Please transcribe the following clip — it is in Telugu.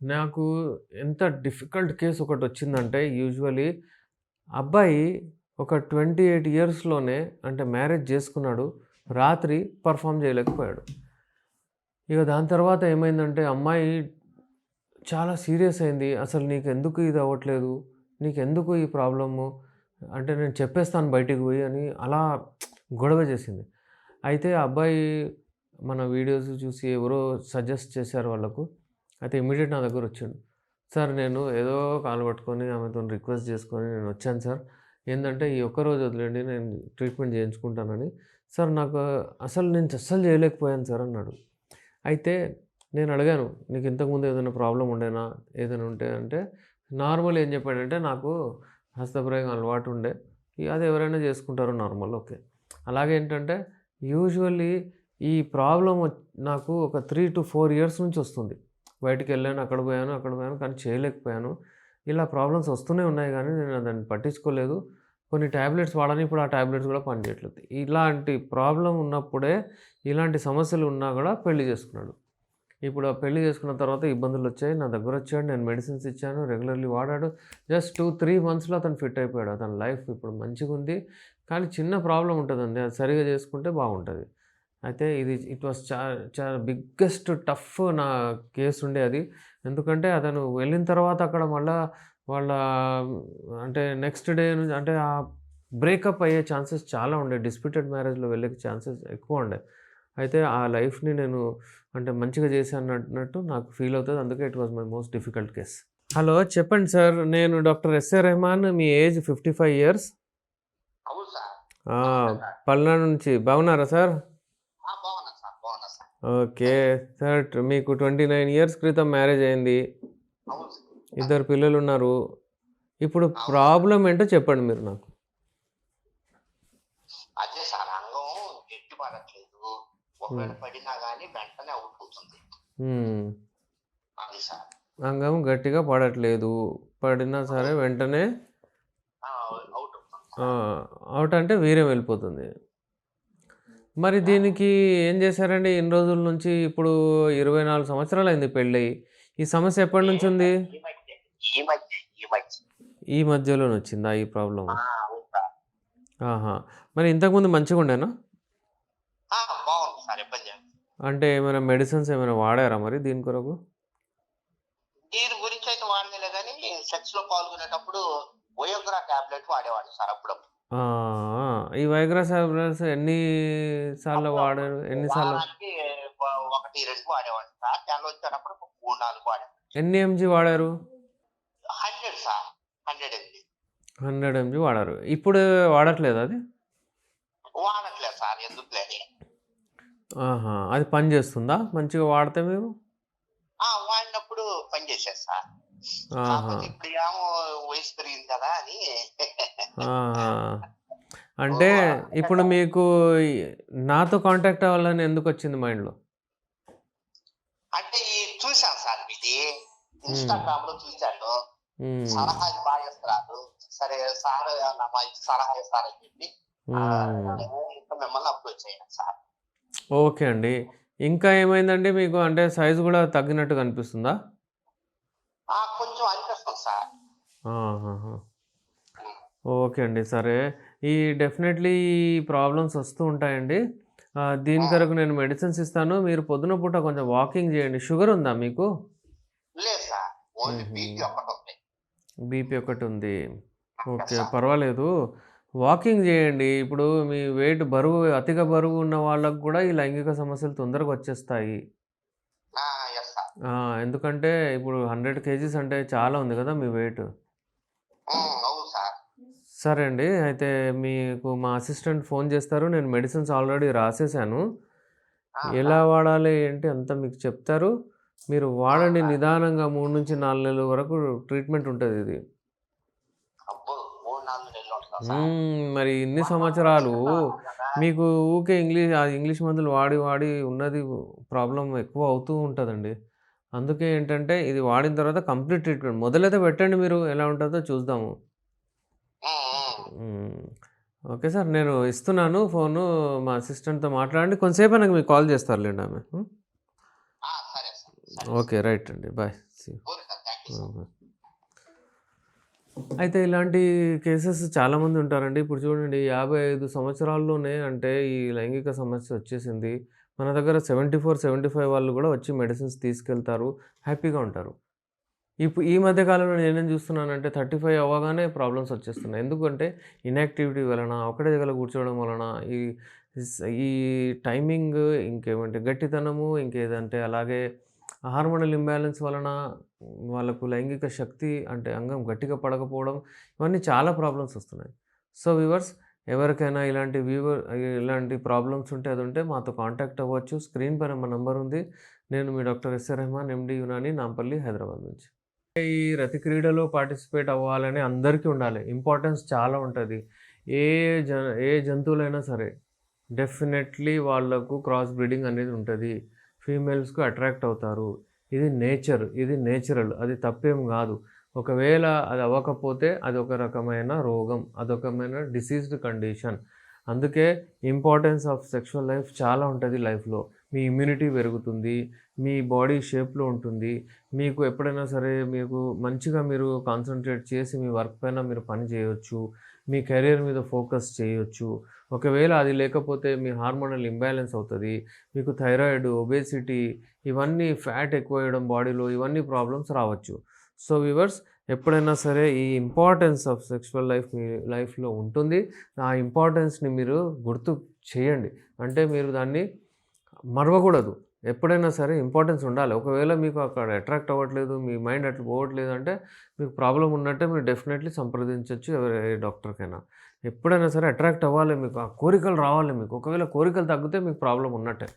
నాకు ఎంత డిఫికల్ట్ కేస్ ఒకటొచ్చిందంటే యూజువల్లీ అబ్బాయి ఒక 28 ఇయర్స్‌లోనే అంటే మ్యారేజ్ జేసుకున్నాడు. రాత్రి పెర్ఫార్మ్ జేయలేకపోయాడు. ఇగ దాని తర్వాత ఏమైందంటే అమ్మాయి చాలా సీరియస్ అయింది. "అసలు నీకెందుకు ఇది అవ్వట్లేదు? నీకెందుకు ఈ ప్రాబ్లము? అంటే నేను చెప్పేస్తాను బయటికి పోయి" అని అలా గొడవ చేసింది. అయితే ఆ అబ్బాయి మన వీడియోస్ చూసి ఎవరో సజెస్ట్ చేశారు వాళ్ళకు. అయితే ఇమ్మీడియేట్ నా దగ్గరొచ్చిండు. "సార్ నేను ఏదో కాలు పట్టుకొని ఆమెతోని రిక్వెస్ట్ చేసుకొని నేనొచ్చాను సార్. ఏందంటే ఈ ఒక్కరోజు వదిలేయండి నేను ట్రీట్మెంట్ చేయించుకుంటానని." "సార్ నాకు అసలు నేను అస్సలు చేయలేకపోయాను సార్" అన్నాడు. అయితే నేనడిగాను, "నీకు ఇంతకుముందు ఏదైనా ప్రాబ్లమ్ ఉండేనా? ఏదైనా ఉంటే" అంటే నార్మల్ ఏం చెప్పాడంటే, "నాకు హస్తప్రయోగం అలవాటు ఉండే. ఇగ అది ఎవరైనా చేసుకుంటారు నార్మల్ ఓకే." అలాగేంటంటే యూజువల్లీ ఈ ప్రాబ్లమ్ నాకు ఒక 3-4 ఇయర్స్ నుంచి వస్తుంది. బయటికెళ్ళాను, అక్కడ పోయాను, అక్కడ పోయాను కానీ చేయలేకపోయాను. ఇలా ప్రాబ్లమ్స్ వస్తూనే ఉన్నాయి గానీ నేను దాన్ని పట్టించుకోలేదు. కొన్ని టాబ్లెట్స్ వాడాను. ఇప్పుడు ఆ టాబ్లెట్స్ కూడా పనిచేయట్లేదు. ఇలాంటి ప్రాబ్లమ్ ఉన్నప్పుడే ఇలాంటి సమస్యలు ఉన్నా గూడా పెళ్లి చేసుకున్నాడు. ఇప్పుడు ఆ పెళ్లి చేసుకున్న తర్వాత ఇబ్బందులొచ్చాయి. నా దగ్గరొచ్చాడు. నేను మెడిసిన్స్ ఇచ్చాను. రెగ్యులర్‌లీ వాడాడు. జస్ట్ 2-3 మంత్స్‌లో అతను ఫిట్ అయిపోయాడు. అతని లైఫ్ ఇప్పుడు మంచిగుంది. కానీ చిన్న ప్రాబ్లమ్ ఉంటదండి. అది సరిగ్గా చేసుకుంటే బాగుంటది. అయితే ఇది ఇట్ వాస్ చాలా బిగ్గెస్ట్ టఫ్ నా కేస్ ఉండే అది. ఎందుకంటే అతను వెళ్ళిన తర్వాత అక్కడ మళ్ళా వాళ్ళ అంటే నెక్స్ట్ డే నుంచి అంటే బ్రేకప్ అయ్యే ఛాన్సెస్ చాలా ఉండే. డిస్ప్యూటెడ్ మ్యారేజ్‌లో వెళ్ళే ఛాన్సెస్ ఎక్కువుండే. అయితే ఆ లైఫ్‌ని నేను అంటే మంచిగా చేశానన్నట్టు నాకు ఫీల్ అవుతది. అందుకే it was my most difficult case. Hello! చెప్పండి సార్. నేను డాక్టర్ ఎస్ఏ రెహమాన్. మీ ఏజ్ 55 ఇయర్స్. అవును సార్. ఆ! నమస్తే సార్. పల్నాడు నుంచి. బాగున్నారా సార్? బాగున్నా సార్. బాగున్నా సార్. ఓకే. సార్ మీకు 29 ఇయర్స్ క్రితం మ్యారేజ్ అయింది. అవును సార్. ఇద్దరు పిల్లలున్నారు. ఇప్పుడు అవును సార్. ప్రాబ్లమ్ ఏంటో చెప్పండి మీరు నాకు. అదే సార్ అంగం గట్టి పడట్లేదు. హ్మ్. ఒకవేళ పడినా గాని వెంటనే అవుట్ అవుతుంది. హ్మ్. అది సార్. అంగం గట్టిగా పడట్లేదు. పడినా సరే అవును. వెంటనే అవుట్ అవుతుంది ఆ! సార్. ఔట్ అంటే వీర్యం వెళ్ళిపోతుంది. మరి సార్ దీనికి ఏం చేశారండి ఇన్ని రోజుల నుంచి? ఇప్పుడు 24 సంవత్సరాలయింది పెళ్ళయి. ఈ సమస్య ఎప్పటినుంచుంది? ఈ మధ్య, ఈ మధ్య, ఈ మధ్య. ఈ మధ్యలోనొచ్చిందా ఈ ప్రాబ్లము? అవును సార్. ఆహా! మరి ఇంతకుముందు మంచిగుండేనా? బాగుంది సార్. ఇబ్బంది ఏం లేదు. అంటే ఏమైనా మెడిసిన్స్ ఏమైనా వాడారా మరి దీని కొరకు? దీని గురించి అయితే వాడలేదు గానీ సెక్స్‌లో పాల్గొనేటప్పుడు వయోగ్రా టాబ్లెట్ వాడేవాడిని సార్ అప్పుడప్పుడు. ఆ! ఆ! ఈ వైగ్రా టాబ్లెట్స్ ఎన్ని సార్లు అప్పుడప్పుడు. వాడారు? ఎన్ని సార్లు వారానికి 1, 2 వాడేవాడిని సార్. నెలొచ్చేటప్పుడు 3, 4 వాడేవాడిని. ఎన్ని ఎంజీ వాడారు? 100 సార్. 100 ఎంజీ. 100 ఎంజీ వాడారు. ఇప్పుడు వాడట్లేదా అది? వాడట్లేదు సార్. ఎందుకులే అని. ఆహా! అది పని చేస్తుందా మంచిగా వాడితే మీరు? వాడినప్పుడు పనిచేసేది సార్. ఆహా! కాకపోతే ఇప్పుడు ఏమో వయసు పెరిగింది కదా అని ఆహా! అంటే ఓహ్! ఇప్పుడు మీకు ఈ నాతో కాంటాక్ట్ అవ్వాలని ఎందుకొచ్చింది మైండ్‌లో? అంటే చూసాను సార్ మీది. హ్మ్. ఇన్‌స్టాగ్రామ్‌లో చూసాను. హ్మ్. సలహాలు బాగా ఇస్తున్నారు. సరే సార్ ఏమన్నా మంచి సలహా ఇస్తారని చెప్పి హ్మ్. ఇంకా మిమ్మల్ని అప్రోచ్ అయ్యాను సార్. ఓకే అండి. ఇంకా ఏమైందండి మీకు? అంటే సైజ్ గూడా తగ్గినట్టు కనిపిస్తుందా? కొంచెం అనిపిస్తుంది సార్. ఆహాహా! హ్మ్. ఓకే అండి. సరే. ఈ డెఫినెట్‌లీ ఈ ప్రాబ్లమ్స్ వస్తూ ఉంటాయండి. దీని హ్మ్. కొరకు నేను మెడిసిన్స్ ఇస్తాను. మీరు పొద్దున పూట కొంచెం వాకింగ్ జేయండి. షుగర్ ఉందా మీకు? లేదు సార్. ఓన్లీ హుహు. బీపీ ఒక్కటుంది. బీపీ ఒకటుంది. Yes okay. సార్. పర్వాలేదు. వాకింగ్ జేయండి. ఇప్పుడు మీ వెయిట్ బరువు అతిగా బరువు ఉన్న వాళ్ళకి గూడా ఈ లైంగిక సమస్యలు తొందరగా వచ్చేస్తాయి. ఆ! Yes sir. ఆ! ఎందుకంటే ఇప్పుడు 100 కేజీస్ అంటే చాలా ఉంది గదా! మీ వెయిట్. అవును సార్. సరే అండి. అయితే మీకు మా అసిస్టెంట్ ఫోన్ జేస్తారు. నేను మెడిసిన్స్ ఆల్రెడీ రాసేసాను. ఎలా సార్. వాడాలి ఏంటి అంతా మీకు చెప్తారు. మీరు వాడండి సార్. నిదానంగా 3-4 నెలల వరకు ట్రీట్మెంట్ ఉంటదిది. అబ్బో! 3, 4 నెలలు ఉంటదా సార్? మరి ఇన్ని 1 మంత్‌లో సంవత్సరాలు అయితే నార్మల్ గదా! మీకు ఊకే ఇంగ్లీష్ మందులు వాడి, వాడి ఉన్నది ప్రాబ్లమ్ ఎక్కువ అవుతూ ఉంటదండి. అందుకే ఏంటంటే ఇది వాడిన తర్వాత కంప్లీట్ ట్రీట్మెంట్ మొదలైతే పెట్టండి మీరు ఎలా ఉంటదో చూద్దాము. హ్మ్. హ్మ్. హ్మ్. Okay sir. నేను ఇస్తున్నాను ఫోను మా అసిస్టెంట్‌తో మాట్లాడండి. కొంతసేపయినాక మీకు కాల్ చేస్తారులెండి ఆమె. హ్మ్. సరే సార్. సరే సార్. ఓకే. రైట్ అండి. Bye. See you. Okay sir, thank you sir. అయితే ఇలాంటి కేసెస్ చాలామంది ఉంటారండి. ఇప్పుడు చూడండి 55 సంవత్సరాల్లోనే అంటే ఈ లైంగిక సమస్య వచ్చేసింది. మన దగ్గర 74, 75 వాళ్ళు కూడా వచ్చి మెడిసిన్స్ తీసుకెళ్తారు. హ్యాపీగా ఉంటారు. ఈ మధ్య కాలంలో నేనేం చూస్తున్నానంటే 35 అవ్వగానే ప్రాబ్లమ్స్ వచ్చేస్తున్నాయి. ఎందుకంటే ఇన్యాక్టివిటీ వలన, ఒకటే దగ్గర కూర్చోవడం వలన, ఈ ఈ టైమింగ్, ఇంకేమంటే గట్టితనము, ఇంకేదంటే అలాగే హార్మోనల్ ఇంబాలెన్స్ వలన వాళ్ళకు లైంగిక శక్తి అంటే అంగం గట్టిగా పడకపోవడం, ఇవన్నీ చాలా ప్రాబ్లమ్స్ వస్తున్నాయి. సో వ్యూవర్స్, ఎవరికైనా ఇలాంటి ప్రాబ్లమ్స్ ఉంటే అదుంటే మాతో కాంటాక్ట్ అవ్వచ్చు. స్క్రీన్ పైన మా నంబర్ ఉంది. నేను మీ డాక్టర్ ఎస్ఆర్ రెహమాన్, ఎండి యునాని, నాంపల్లి, హైదరాబాద్ నుంచి. ఈ రతి క్రీడలో పార్టిసిపేట్ అవ్వాలని అందరికీ ఉండాలి. ఇంపార్టెన్స్ చాలా ఉంటది. ఏ ఏ జంతువులైనా సరే డెఫినెట్లీ వాళ్ళకు క్రాస్ బ్రీడింగ్ అనేది ఉంటది. ఫీమేల్స్‌కు అట్రాక్ట్ అవుతారు. ఇది నేచర్. ఇది నేచురల్. అది తప్పేం గాదు. ఒకవేళ అది అవ్వకపోతే అదొక రకమైన రోగం. అదొక రకమైన డిసీజ్డ్ కండిషన్. అందుకే ఇంపార్టెన్స్ ఆఫ్ సెక్షువల్ లైఫ్ చాలా ఉంటది లైఫ్‌లో. మీ ఇమ్యూనిటీ పెరుగుతుంది. మీ బాడీ షేప్‌లో ఉంటుంది. మీకు ఎప్పుడైనా సరే మీకు మంచిగా మీరు కాన్సంట్రేట్ చేసి మీ వర్క్ పైన మీరు పని చేయొచ్చు. మీ కెరియర్ మీద ఫోకస్ చేయొచ్చు. ఒకవేళ అది లేకపోతే మీ హార్మోనల్ ఇంబాలెన్స్ అవుతది. మీకు థైరాయిడ్, ఒబేసిటీ, ఇవన్నీ ఫ్యాట్ ఎక్కువయ్యడం బాడీలో, ఇవన్నీ ప్రాబ్లమ్స్ రావచ్చు. సో వ్యూవర్స్, ఎప్పుడైనా సరే ఈ ఇంపార్టెన్స్ ఆఫ్ సెక్షువల్ లైఫ్ మీ లైఫ్‌లో ఉంటుంది. ఆ ఇంపార్టెన్స్‌ని మీరు గుర్తు చేయండి. అంటే మీరు దాన్ని మరవకూడదు. ఎప్పుడైనా సరే ఇంపార్టెన్స్ ఉండాలి. ఒకవేళ మీకు అక్కడ అట్రాక్ట్ అవ్వట్లేదు, మీ మైండ్ అట్లా పోవట్లేదు అంటే మీకు ప్రాబ్లమ్ ఉన్నట్టే. మీరు డెఫినెట్లీ సంప్రదించొచ్చు ఏ డాక్టర్‌కైనా. ఎప్పుడైనా సరే అట్రాక్ట్ అవ్వాలి మీకు. ఆ కోరికలు రావాలి మీకు. ఒకవేళ కోరికలు తగ్గితే మీకు ప్రాబ్లమ్ ఉన్నట్టే.